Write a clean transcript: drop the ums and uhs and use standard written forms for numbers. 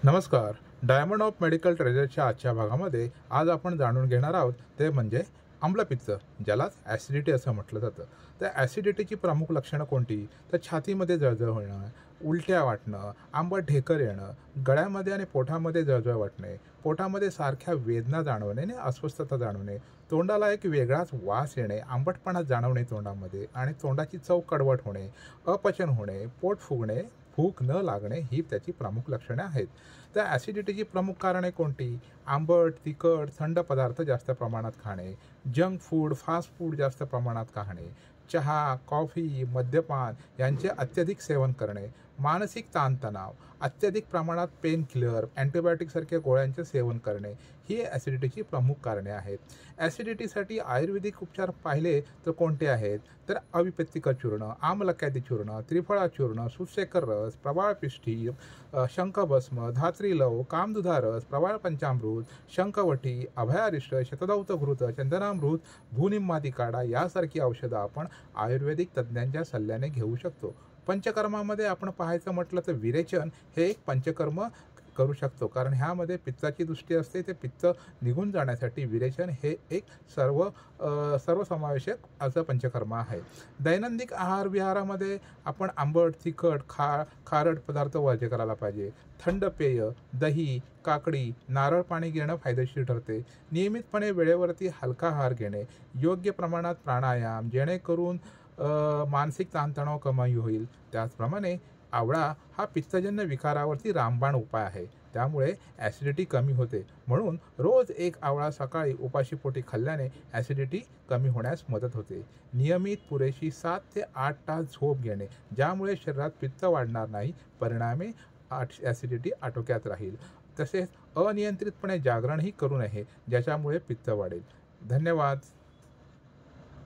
नमस्कार. Diamond of medical ट्रेजरच्या आजच्या भागामध्ये आज आपण जाणून घेणार आहोत ते म्हणजे आम्लपित्त, ज्यालाच ॲसिडिटी असं म्हटलं जातं. त्या ॲसिडिटीची प्रमुख लक्षणं कोणती? तर छातीमध्ये जळजळ होणं, उलट्या वाटणं, आंबट ढेकर येणं, गळ्यामध्ये आणि पोटामध्ये जळजळ वाटणे, पोटामध्ये सारख्या वेदना जाणवणे आणि अस्वस्थता जाणवणे, तोंडाला एक वेगळाच वास येणे, आंबटपणा जाणवणे तोंडामध्ये आणि तोंडाची चव कडवट होणे, अपचन होणे, पोट फुगणे, भूक न लागणे ही त्याची प्रमुख लक्षणे आहेत. त्या ॲसिडिटीची प्रमुख कारणे कोणती? आंबट, तिखट, थंड पदार्थ जास्त प्रमाणात खाणे, जंक फूड, फास्ट फूड जास्त प्रमाणात खाणे, चहा, कॉफी, मद्यपान यांचे अत्यधिक सेवन करणे, मानसिक ताणतणाव, अत्यधिक प्रमाणात पेन किलर, अँटिबायोटिकसारख्या गोळ्यांचे सेवन करणे ही ॲसिडिटीची प्रमुख कारणे आहेत. ॲसिडिटीसाठी आयुर्वेदिक उपचार पाहिले तर कोणते आहेत? तर अविपत्तिकर चूर्ण, आमलक्यादी चूर्ण, त्रिफळा चूर्ण, सुसेकर रस, प्रवाळ पिष्टी, शंखभस्म, धात्री लव, कामदुधा रस, प्रवाळ पंचामृत, शंखवटी, अभयारिष्ट, शतदौत घृत, चंदनामृत, भूनिम्मादी काढा यासारखी औषधं आपण आयुर्वेदिक तज्ज्ञांच्या सल्ल्याने घेऊ शकतो. पंचकर्मामध्ये आपण पाहायचं म्हटलं तर विरेचन हे एक पंचकर्म करू शकतो, कारण ह्यामध्ये पित्ताची दृष्टी असते. ते पित्त निघून जाण्यासाठी विरेचन हे एक सर्वसमावेशक असं पंचकर्म आहे. दैनंदिन आहार विहारामध्ये आपण आंबट, तिखट, खारट पदार्थ वर्ज्य करायला पाहिजे. थंड पेय, दही, काकडी, नारळ पाणी घेणं फायदेशीर ठरते. नियमितपणे वेळेवरती हलका आहार घेणे, योग्य प्रमाणात प्राणायाम, जेणेकरून मानसिक ताणतणाव कमी होईल. त्याचप्रमाणे आवळा हा पित्तजन्य विकारावरती रामबाण उपाय आहे. त्यामुळे ॲसिडिटी कमी होते. म्हणून रोज एक आवळा सकाळी उपाशीपोटी खाल्ल्याने ॲसिडिटी कमी होण्यास मदत होते. नियमित पुरेशी 7 ते 8 तास झोप घेणे, ज्यामुळे शरीरात पित्त वाढणार नाही, परिणामी ॲसिडिटी आटोक्यात राहील. तसेच अनियंत्रितपणे जागरणही करू नये, ज्याच्यामुळे पित्त वाढेल. धन्यवाद.